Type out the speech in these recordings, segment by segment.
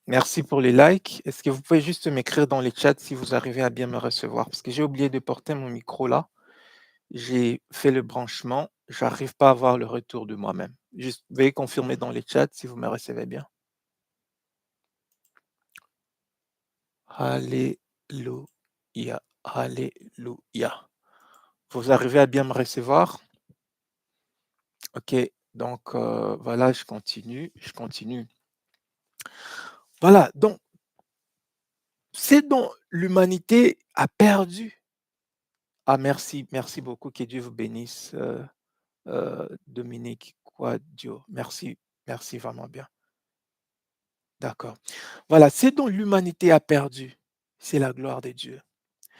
Merci pour les likes. Est-ce que vous pouvez juste m'écrire dans les chats si vous arrivez à bien me recevoir? Parce que j'ai oublié de porter mon micro là. J'ai fait le branchement. J'arrive pas à avoir le retour de moi-même. Juste, veuillez confirmer dans les chats si vous me recevez bien. Alléluia. Alléluia. Vous arrivez à bien me recevoir? OK. Donc, voilà, je continue, je continue. Voilà, donc, c'est dont l'humanité a perdu. Ah, merci, merci beaucoup. Que Dieu vous bénisse. Dominique Quadio. Merci, merci vraiment bien. D'accord. Voilà, ce dont l'humanité a perdu, c'est la gloire de Dieu.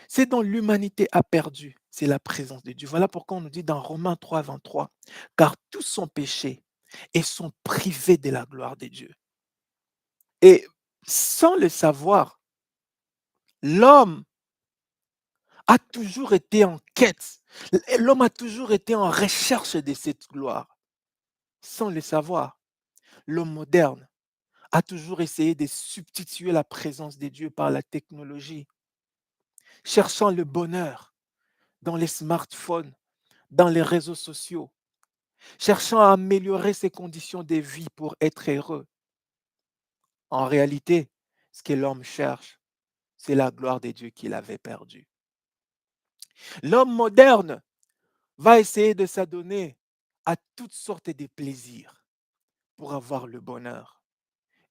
Ce dont l'humanité a perdu, c'est la présence de Dieu. Voilà pourquoi on nous dit dans Romains 3, 23, car tous sont péchés et sont privés de la gloire de Dieu. Et sans le savoir, l'homme a toujours été en quête. L'homme a toujours été en recherche de cette gloire. Sans le savoir, l'homme moderne a toujours essayé de substituer la présence de Dieu par la technologie, cherchant le bonheur dans les smartphones, dans les réseaux sociaux, cherchant à améliorer ses conditions de vie pour être heureux. En réalité, ce que l'homme cherche, c'est la gloire de Dieu qu'il avait perdue. L'homme moderne va essayer de s'adonner à toutes sortes de plaisirs pour avoir le bonheur.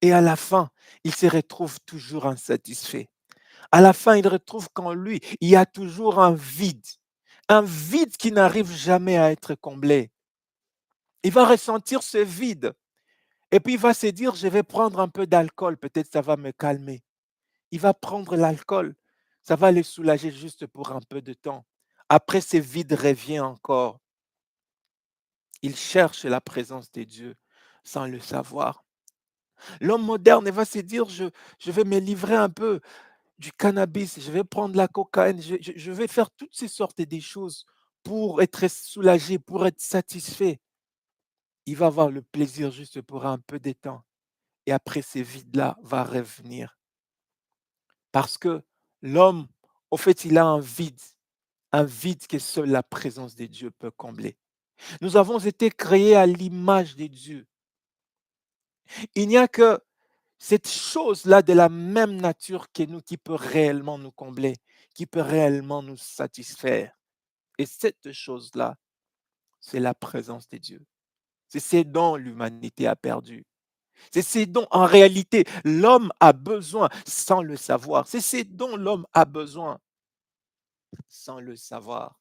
Et à la fin, il se retrouve toujours insatisfait. À la fin, il retrouve qu'en lui, il y a toujours un vide qui n'arrive jamais à être comblé. Il va ressentir ce vide et puis il va se dire, je vais prendre un peu d'alcool, peut-être ça va me calmer. Il va prendre l'alcool, ça va le soulager juste pour un peu de temps. Après, ce vide revient encore. Il cherche la présence de Dieu sans le savoir. L'homme moderne il va se dire, je vais me livrer un peu du cannabis, je vais prendre la cocaïne, je vais faire toutes ces sortes de choses pour être soulagé, pour être satisfait. Il va avoir le plaisir juste pour un peu de temps. Et après, ce vide-là va revenir. Parce que l'homme, au fait, il a un vide que seule la présence de Dieu peut combler. Nous avons été créés à l'image de Dieu. Il n'y a que cette chose-là de la même nature que nous qui peut réellement nous combler, qui peut réellement nous satisfaire. Et cette chose-là, c'est la présence de Dieu. C'est ce dont l'humanité a perdu. C'est ce dont, en réalité, l'homme a besoin sans le savoir. C'est ce dont l'homme a besoin sans le savoir.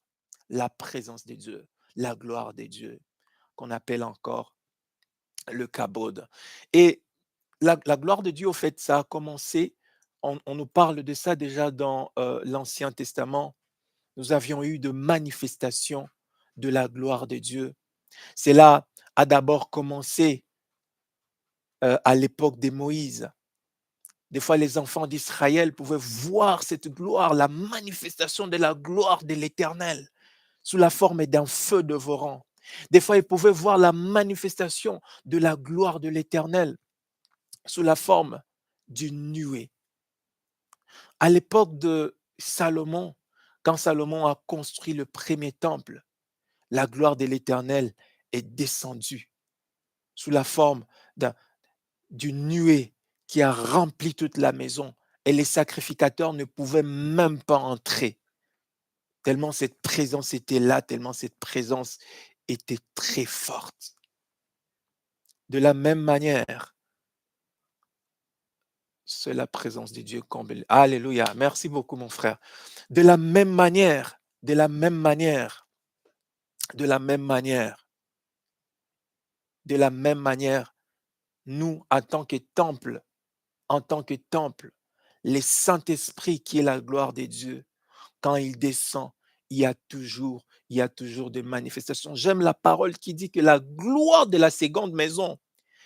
La présence de Dieu, la gloire de Dieu, qu'on appelle encore le kabod. Et la gloire de Dieu, au fait, ça a commencé, on nous parle de ça déjà dans l'Ancien Testament. Nous avions eu de manifestations de la gloire de Dieu. Cela a d'abord commencé à l'époque de Moïse. Des fois, les enfants d'Israël pouvaient voir cette gloire, la manifestation de la gloire de l'Éternel sous la forme d'un feu dévorant. Des fois, ils pouvaient voir la manifestation de la gloire de l'Éternel sous la forme d'une nuée. À l'époque de Salomon, quand Salomon a construit le premier temple, la gloire de l'Éternel est descendue sous la forme d'un d'une nuée qui a rempli toute la maison et les sacrificateurs ne pouvaient même pas entrer, tellement cette présence était là, tellement cette présence était très forte. De la même manière, c'est la présence de Dieu comble. Alléluia. Merci beaucoup, mon frère. De la même manière, de la même manière, de la même manière, de la même manière, nous, en tant que temple, le Saint-Esprit qui est la gloire de Dieu, quand il descend, il y a toujours des manifestations. J'aime la parole qui dit que la gloire de la seconde maison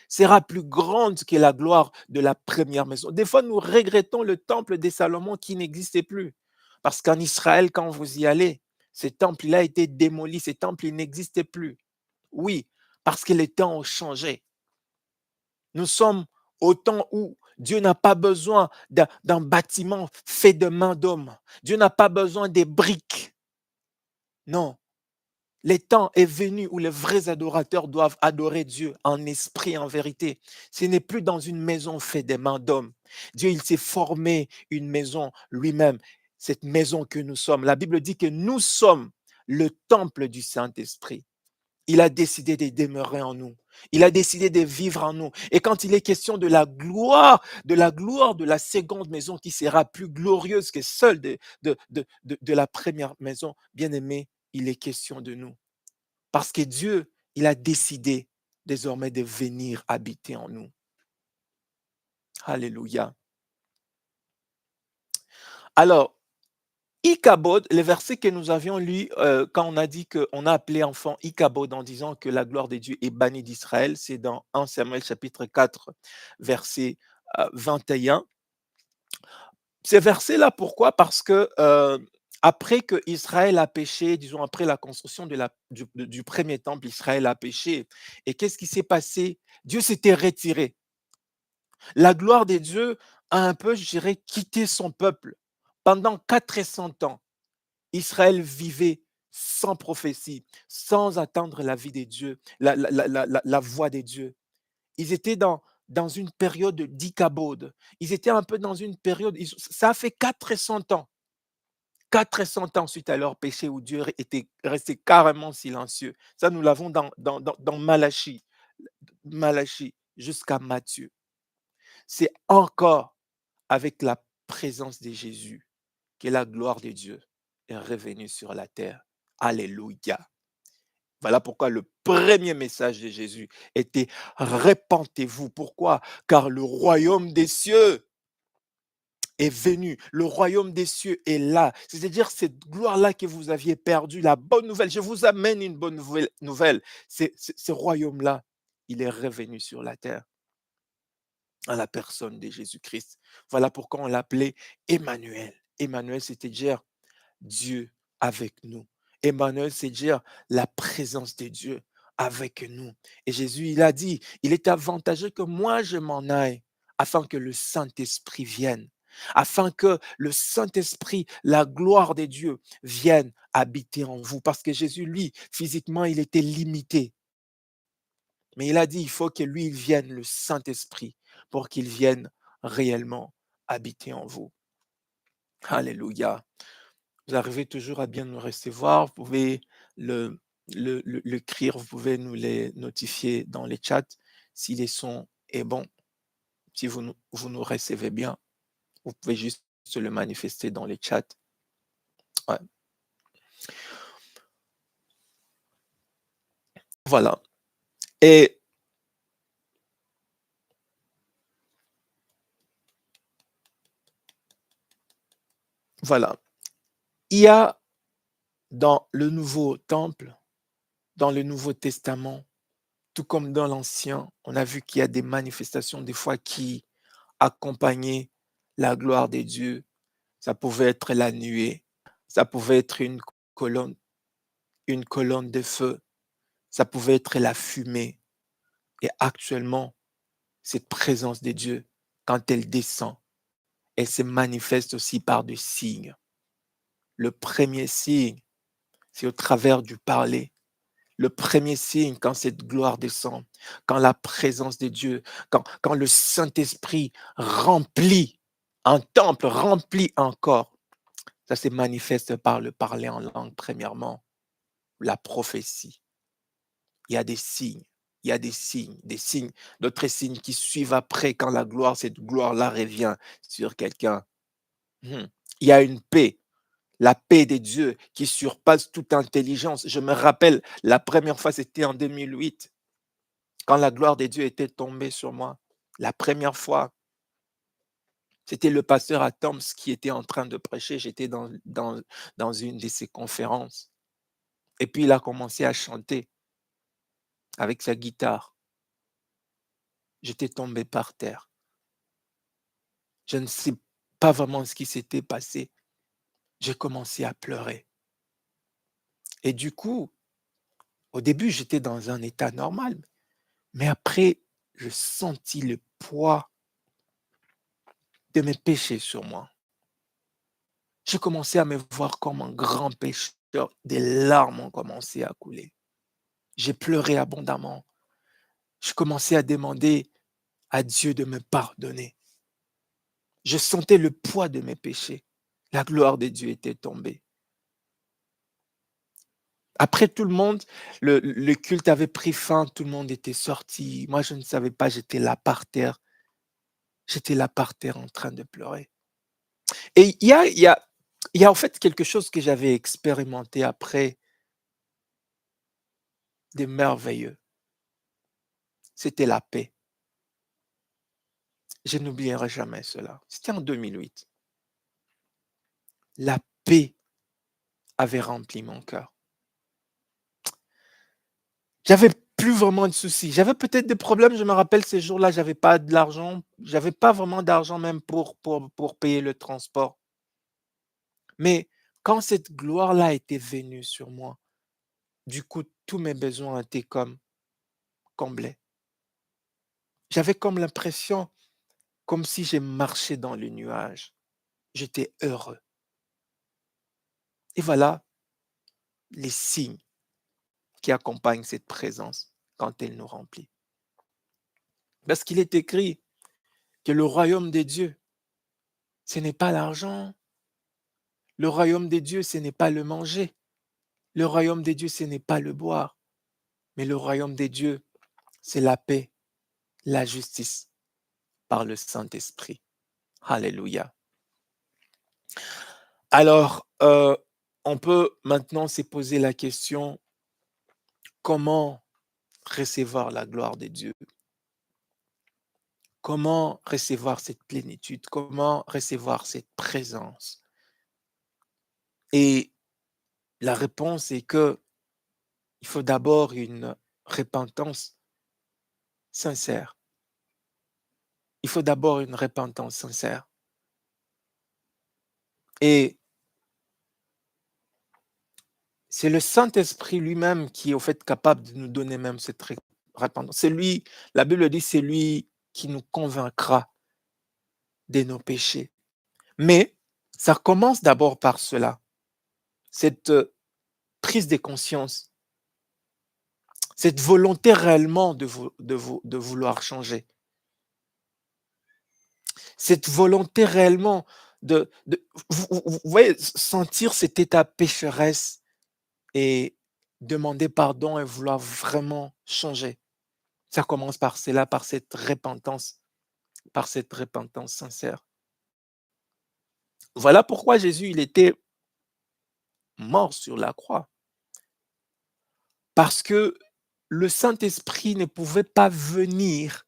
sera plus grande que la gloire de la première maison. Des fois, nous regrettons le temple de Salomon qui n'existait plus. Parce qu'en Israël, quand vous y allez, ce temple-là a été démoli, ce temple il n'existait plus. Oui, parce que les temps ont changé. Nous sommes au temps où Dieu n'a pas besoin d'un bâtiment fait de main d'homme. Dieu n'a pas besoin des briques. Non. Les temps est venu où les vrais adorateurs doivent adorer Dieu en esprit et en vérité. Ce n'est plus dans une maison faite des mains d'hommes. Dieu, il s'est formé une maison lui-même, cette maison que nous sommes. La Bible dit que nous sommes le temple du Saint-Esprit. Il a décidé de demeurer en nous. Il a décidé de vivre en nous. Et quand il est question de la seconde maison qui sera plus glorieuse que celle de la première maison, bien aimé, il est question de nous. Parce que Dieu, il a décidé désormais de venir habiter en nous. Alléluia. Alors, Ichabod, le verset que nous avions lu quand on a dit qu'on a appelé enfant Ichabod en disant que la gloire de Dieu est bannie d'Israël, c'est dans 1 Samuel chapitre 4, verset 21. Ce verset-là, pourquoi? Parce que après que Israël a péché, disons après la construction du premier temple, Israël a péché. Et qu'est-ce qui s'est passé? Dieu s'était retiré. La gloire de Dieu a un peu, je dirais, quitté son peuple. Pendant 400 ans, Israël vivait sans prophétie, sans attendre la vie de Dieu, la voix de Dieu. Ils étaient dans une période d'Ichabod. Ils étaient un peu dans une période, ça a fait 400 ans. 400 ans suite à leur péché où Dieu était resté carrément silencieux. Ça, nous l'avons dans Malachie, Malachie jusqu'à Matthieu. C'est encore avec la présence de Jésus que la gloire de Dieu est revenue sur la terre. Alléluia. Voilà pourquoi le premier message de Jésus était répentez-vous. Pourquoi? Car le royaume des cieux est venu. Le royaume des cieux est là. C'est-à-dire cette gloire-là que vous aviez perdue, la bonne nouvelle. Je vous amène une bonne nouvelle. Ce royaume-là, il est revenu sur la terre à la personne de Jésus-Christ. Voilà pourquoi on l'appelait Emmanuel. Emmanuel, c'est-à-dire Dieu avec nous. Emmanuel, c'est dire la présence de Dieu avec nous. Et Jésus, il a dit, il est avantageux que moi je m'en aille afin que le Saint-Esprit vienne, afin que le Saint-Esprit, la gloire de Dieu, vienne habiter en vous. Parce que Jésus, lui, physiquement, il était limité. Mais il a dit, il faut que lui, il vienne, le Saint-Esprit, pour qu'il vienne réellement habiter en vous. Alléluia. Vous arrivez toujours à bien nous recevoir. Vous pouvez l'écrire, vous pouvez nous les notifier dans les chats si les sons est bon. Si vous nous recevez bien, vous pouvez juste se le manifester dans les chats. Ouais. Voilà. Et voilà. Il y a dans le Nouveau Temple, dans le Nouveau Testament, tout comme dans l'Ancien, on a vu qu'il y a des manifestations des fois qui accompagnaient la gloire de Dieu. Ça pouvait être la nuée, ça pouvait être colonne, une colonne de feu, ça pouvait être la fumée. Et actuellement, cette présence de Dieu, quand elle descend, elle se manifeste aussi par des signes. Le premier signe, c'est au travers du parler. Le premier signe, quand cette gloire descend, quand la présence de Dieu, quand le Saint-Esprit remplit un temple, remplit un corps, ça se manifeste par le parler en langue, premièrement, la prophétie. Il y a des signes, il y a des signes, d'autres signes qui suivent après quand la gloire, cette gloire-là revient sur quelqu'un. Mhm. Il y a une paix, la paix de Dieu qui surpasse toute intelligence. Je me rappelle, la première fois, c'était en 2008, quand la gloire de Dieu était tombée sur moi. La première fois, c'était le pasteur Atoms qui était en train de prêcher. J'étais dans une de ses conférences. Et puis, il a commencé à chanter avec sa guitare. J'étais tombé par terre. Je ne sais pas vraiment ce qui s'était passé. J'ai commencé à pleurer. Et du coup, au début, j'étais dans un état normal. Mais après, je sentis le poids de mes péchés sur moi. Je commençais à me voir comme un grand pécheur. Des larmes ont commencé à couler. J'ai pleuré abondamment. Je commençais à demander à Dieu de me pardonner. Je sentais le poids de mes péchés. La gloire de Dieu était tombée. Après tout le monde, le culte avait pris fin, tout le monde était sorti. Moi, je ne savais pas, j'étais là par terre. J'étais là par terre en train de pleurer. Et il y a en fait quelque chose que j'avais expérimenté après de merveilleux. C'était la paix. Je n'oublierai jamais cela. C'était en 2008. La paix avait rempli mon cœur. J'avais plus vraiment de soucis. J'avais peut-être des problèmes, je me rappelle ces jours-là, j'avais pas de l'argent, j'avais pas vraiment d'argent même pour payer le transport. Mais quand cette gloire-là était venue sur moi, du coup, tous mes besoins étaient comme comblés. J'avais comme l'impression, comme si je marchais dans les nuages. J'étais heureux. Et voilà les signes qui accompagnent cette présence quand elle nous remplit. Parce qu'il est écrit que le royaume des dieux, ce n'est pas l'argent. Le royaume des dieux, ce n'est pas le manger. Le royaume des dieux, ce n'est pas le boire. Mais le royaume des dieux, c'est la paix, la justice par le Saint-Esprit. Alléluia. Alors, on peut maintenant se poser la question, comment recevoir la gloire de Dieu? Comment recevoir cette plénitude? Comment recevoir cette présence? Et la réponse est que il faut d'abord une repentance sincère. Il faut d'abord une repentance sincère. Et c'est le Saint-Esprit lui-même qui est au fait capable de nous donner même cette repentance. C'est lui, la Bible dit, c'est lui qui nous convaincra de nos péchés. Mais ça commence d'abord par cela, cette prise de conscience, cette volonté réellement de vouloir changer, cette volonté réellement vous voyez, sentir cet état pécheresse et demander pardon et vouloir vraiment changer. Ça commence par cela, par cette repentance sincère. Voilà pourquoi Jésus, il était mort sur la croix. Parce que le Saint-Esprit ne pouvait pas venir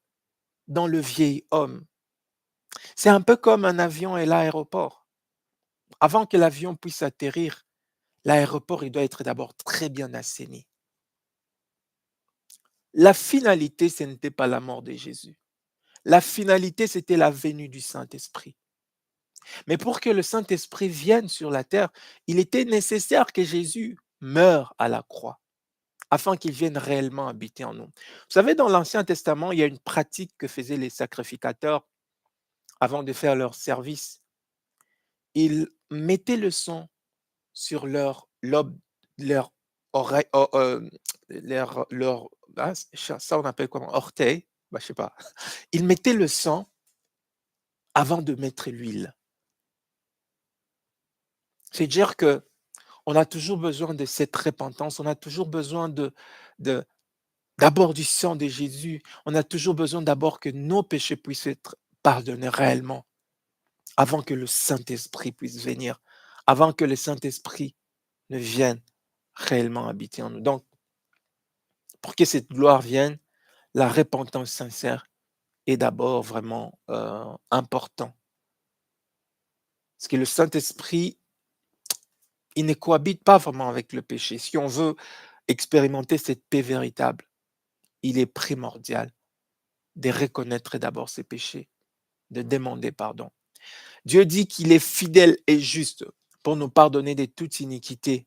dans le vieil homme. C'est un peu comme un avion et l'aéroport. Avant que l'avion puisse atterrir, l'aéroport, il doit être d'abord très bien assaini. La finalité, ce n'était pas la mort de Jésus. La finalité, c'était la venue du Saint-Esprit. Mais pour que le Saint-Esprit vienne sur la terre, il était nécessaire que Jésus meure à la croix, afin qu'il vienne réellement habiter en nous. Vous savez, dans l'Ancien Testament, il y a une pratique que faisaient les sacrificateurs avant de faire leur service. Ils mettaient le sang sur leur lobe, leur oreille, ça on appelle comment? Orteil, bah, je sais pas. Ils mettaient le sang avant de mettre l'huile. C'est-à-dire que on a toujours besoin de cette repentance, on a toujours besoin de d'abord du sang de Jésus, on a toujours besoin d'abord que nos péchés puissent être pardonnés réellement, avant que le Saint-Esprit puisse venir, avant que le Saint-Esprit ne vienne réellement habiter en nous. Donc, pour que cette gloire vienne, la repentance sincère est d'abord vraiment important. Parce que le Saint-Esprit, il ne cohabite pas vraiment avec le péché. Si on veut expérimenter cette paix véritable, il est primordial de reconnaître d'abord ses péchés, de demander pardon. Dieu dit qu'il est fidèle et juste pour nous pardonner de toute iniquité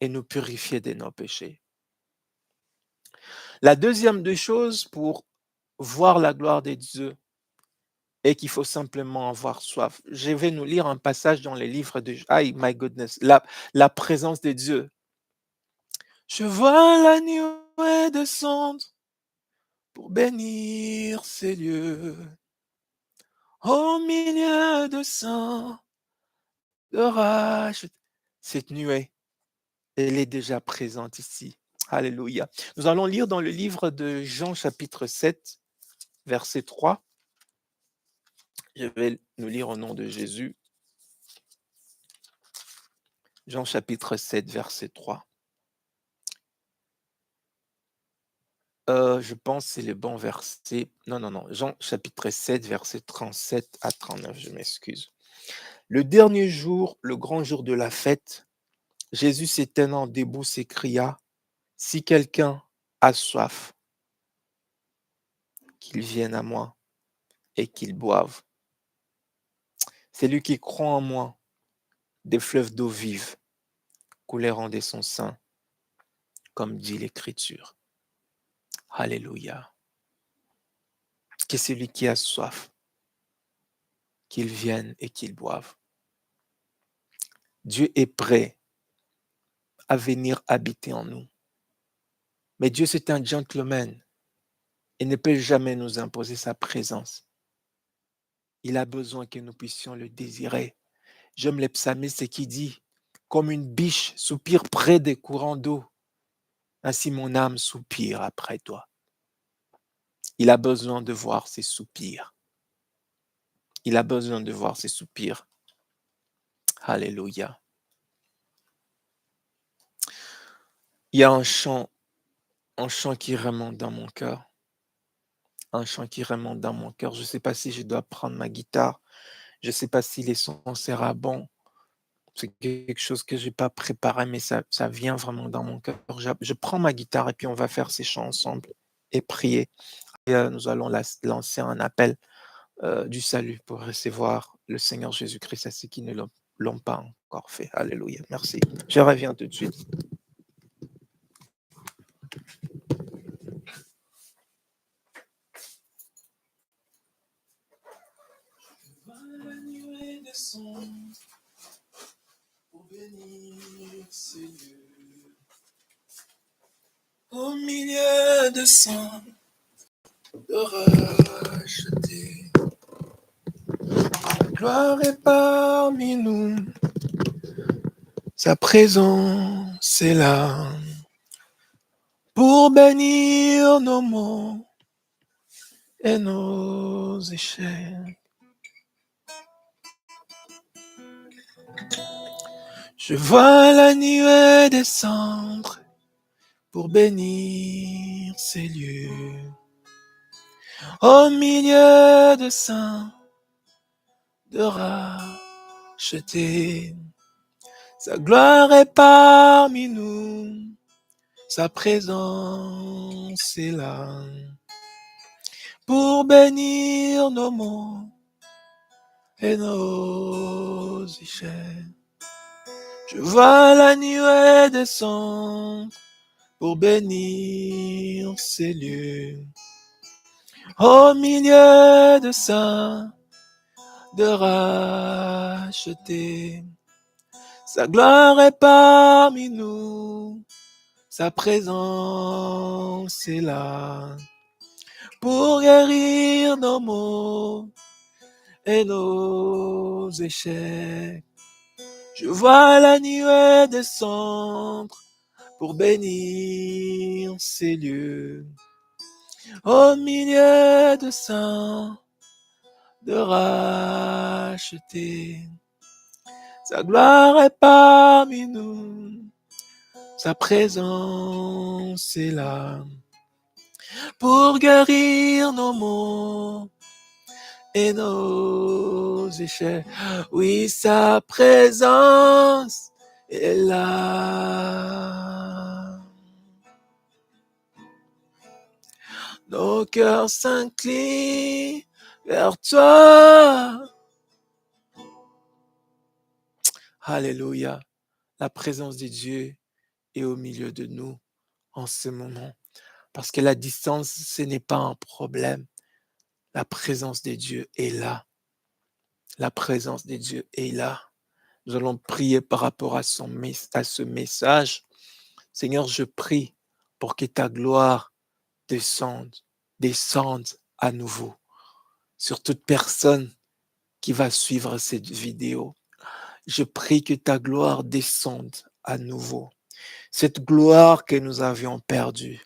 et nous purifier de nos péchés. La deuxième des choses pour voir la gloire de Dieu et qu'il faut simplement avoir soif. Je vais nous lire un passage dans les livres de... Aïe, my goodness, la présence de Dieu. Je vois la nuée descendre pour bénir ces lieux. Au milieu de saints, d'orage. Cette nuée, elle est déjà présente ici. Alléluia. Nous allons lire dans le livre de Jean chapitre 7, verset 3. Je vais nous lire au nom de Jésus. Jean chapitre 7, verset 3. Je pense que c'est le bon verset. Non, non, non. Jean chapitre 7, verset 37 à 39, je m'excuse. Le dernier jour, le grand jour de la fête, Jésus s'éteignant debout s'écria, si quelqu'un a soif, qu'il vienne à moi et qu'il boive. Celui qui croit en moi, des fleuves d'eau vive couleront de son sein, comme dit l'Écriture. Alléluia. Que celui qui a soif, qu'il vienne et qu'il boive. Dieu est prêt à venir habiter en nous. Mais Dieu, c'est un gentleman. Il ne peut jamais nous imposer sa présence. Il a besoin que nous puissions le désirer. J'aime les psalmistes qui dit, comme une biche soupire près des courants d'eau, ainsi mon âme soupire après toi. Il a besoin de voir ses soupirs. Il a besoin de voir ses soupirs. Alléluia. Il y a un chant qui remonte dans mon cœur. Un chant qui remonte dans mon cœur. Je ne sais pas si je dois prendre ma guitare. Je ne sais pas si les sons sera bon. C'est quelque chose que je n'ai pas préparé, mais ça vient vraiment dans mon cœur. Je prends ma guitare et puis on va faire ces chants ensemble et prier. Et nous allons lancer un appel du salut pour recevoir le Seigneur Jésus-Christ à ceux qui ne l'ont pas encore fait. Alléluia. Merci. Je reviens tout de suite. La nuée descend pour bénir ces lieux. Au milieu de sang, de racheter. Gloire est parmi nous. Sa présence est là pour bénir nos maux et nos échecs. Je vois la nuée descendre pour bénir ces lieux. Au milieu de saints, de racheter. Sa gloire est parmi nous. Sa présence est là pour bénir nos maux et nos échecs. Je vois la nuée descendre pour bénir ces lieux. Au milieu de saints, de racheter. Sa gloire est parmi nous. Sa présence est là pour guérir nos maux et nos échecs. Je vois la nuée descendre pour bénir ces lieux. Au milieu de saints, de racheter. Sa gloire est parmi nous. Sa présence est là pour guérir nos maux et nos échecs. Oui, sa présence est là. Nos cœurs s'inclinent vers toi. Alléluia. La présence de Dieu est au milieu de nous en ce moment. Parce que la distance, ce n'est pas un problème. La présence de Dieu est là. La présence de Dieu est là. Nous allons prier par rapport à à ce message. Seigneur, je prie pour que ta gloire descende à nouveau sur toute personne qui va suivre cette vidéo. Je prie que ta gloire descende à nouveau. Cette gloire que nous avions perdue,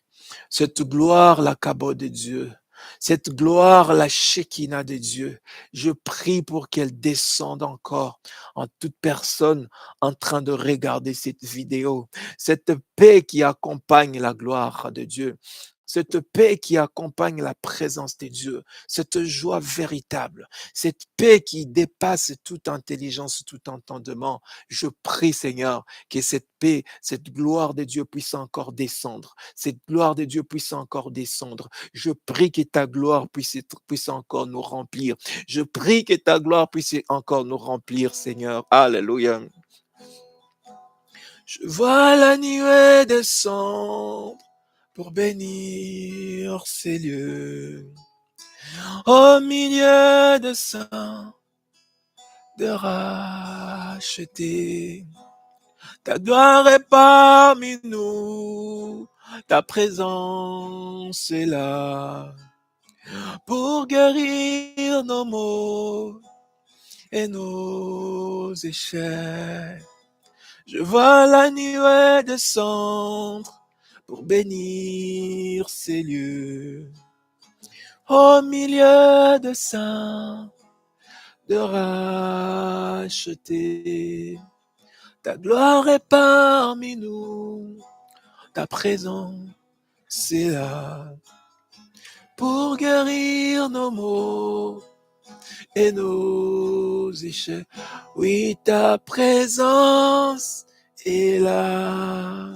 cette gloire, la cabot de Dieu, cette gloire, la Shekinah de Dieu, je prie pour qu'elle descende encore en toute personne en train de regarder cette vidéo. Cette paix qui accompagne la gloire de Dieu, cette paix qui accompagne la présence de Dieu, cette joie véritable, cette paix qui dépasse toute intelligence, tout entendement. Je prie, Seigneur, que cette paix, cette gloire de Dieu puisse encore descendre. Cette gloire de Dieu puisse encore descendre. Je prie que ta gloire puisse encore nous remplir. Je prie que ta gloire puisse encore nous remplir, Seigneur. Alléluia. Je vois la nuée descendre pour bénir ces lieux. Au milieu de saints, de racheter. Ta gloire est parmi nous, ta présence est là pour guérir nos maux et nos échecs. Je vois la nuée descendre pour bénir ces lieux. Au milieu de saints, de racheter. Ta gloire est parmi nous, ta présence est là pour guérir nos maux et nos échecs. Oui, ta présence est là.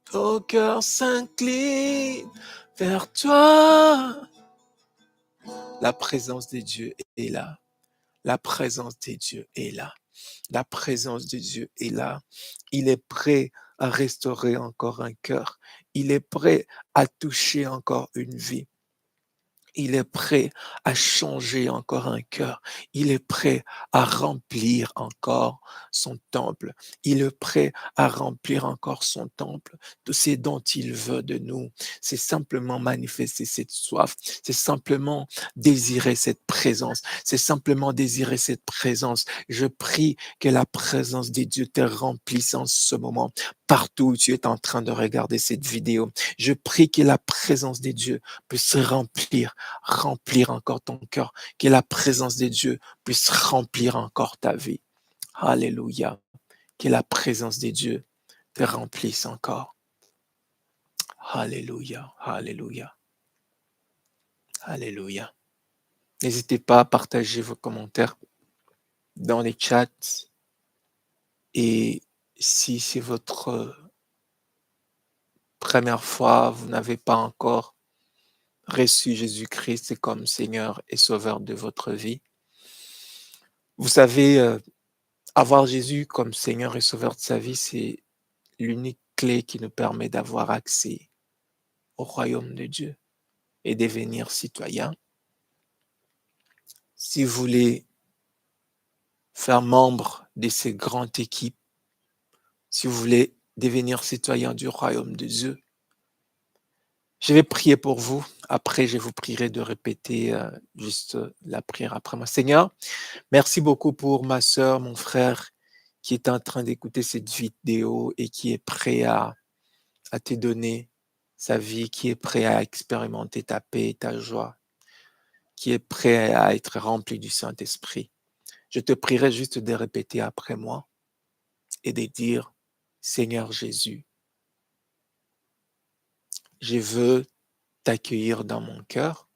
Ton cœur s'incline vers toi. La présence de Dieu est là. La présence de Dieu est là. La présence de Dieu est là. Il est prêt à restaurer encore un cœur. Il est prêt à toucher encore une vie. Il est prêt à changer encore un cœur. Il est prêt à remplir encore son temple. Il est prêt à remplir encore son temple. Tout ce dont il veut de nous, c'est simplement manifester cette soif. C'est simplement désirer cette présence. C'est simplement désirer cette présence. Je prie que la présence de Dieu te remplisse en ce moment. Partout où tu es en train de regarder cette vidéo, je prie que la présence de Dieu puisse remplir encore ton cœur, que la présence de Dieu puisse remplir encore ta vie. Alléluia. Que la présence de Dieu te remplisse encore. Alléluia. Alléluia. Alléluia. N'hésitez pas à partager vos commentaires dans les chats. Et si c'est votre première fois, vous n'avez pas encore reçu Jésus-Christ comme Seigneur et Sauveur de votre vie, vous savez, avoir Jésus comme Seigneur et Sauveur de sa vie, c'est l'unique clé qui nous permet d'avoir accès au royaume de Dieu et devenir citoyen. Si vous voulez faire membre de ces grandes équipes, si vous voulez devenir citoyen du royaume de Dieu, je vais prier pour vous. Après, je vous prierai de répéter juste la prière après moi. Seigneur, merci beaucoup pour ma sœur, mon frère, qui est en train d'écouter cette vidéo et qui est prêt à te donner sa vie, qui est prêt à expérimenter ta paix et ta joie, qui est prêt à être rempli du Saint-Esprit. Je te prierai juste de répéter après moi et de dire, Seigneur Jésus, je veux t'accueillir dans mon cœur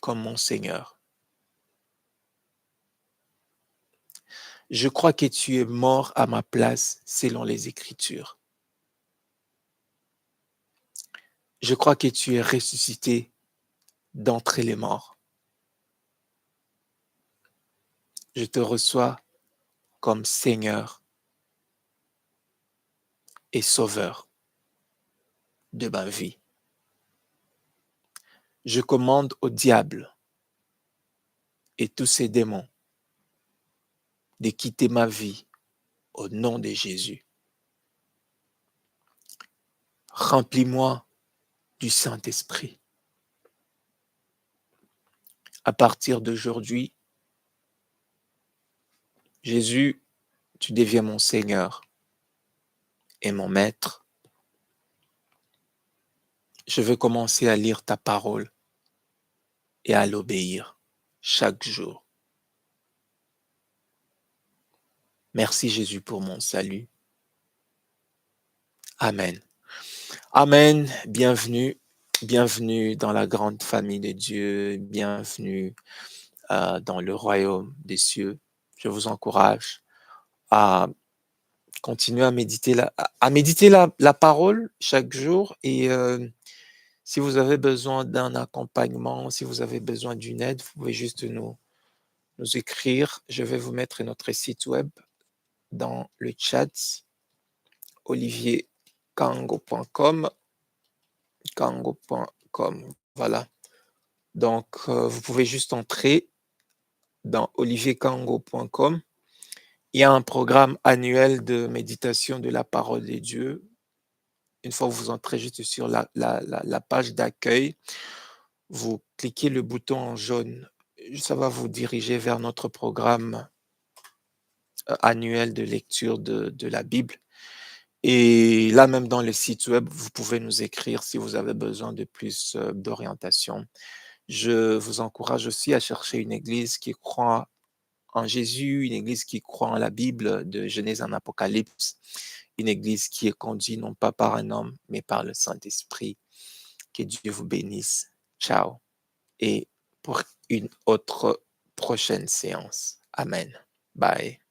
comme mon Seigneur. Je crois que tu es mort à ma place selon les Écritures. Je crois que tu es ressuscité d'entre les morts. Je te reçois comme Seigneur et Sauveur. de ma vie. Je commande au diable et tous ses démons de quitter ma vie au nom de Jésus. Remplis-moi du Saint-Esprit. À partir d'aujourd'hui, Jésus, tu deviens mon Seigneur et mon Maître. Je veux commencer à lire ta parole et à l'obéir chaque jour. Merci Jésus pour mon salut. Amen. Amen. Bienvenue. Bienvenue dans la grande famille de Dieu. Bienvenue dans le royaume des cieux. Je vous encourage à continuer à méditer la parole chaque jour. Et si vous avez besoin d'un accompagnement, si vous avez besoin d'une aide, vous pouvez juste nous écrire. Je vais vous mettre notre site web dans le chat, olivierkango.com. Kango.com. Voilà. Donc, vous pouvez juste entrer dans olivierkango.com. Il y a un programme annuel de méditation de la parole de Dieu. Une fois que vous entrez juste sur la page d'accueil, vous cliquez le bouton en jaune. Ça va vous diriger vers notre programme annuel de lecture de la Bible. Et là, même dans le site web, vous pouvez nous écrire si vous avez besoin de plus d'orientation. Je vous encourage aussi à chercher une église qui croit en Jésus, une église qui croit en la Bible de Genèse en Apocalypse, une église qui est conduite non pas par un homme, mais par le Saint-Esprit. Que Dieu vous bénisse. Ciao. Et pour une autre prochaine séance. Amen. Bye.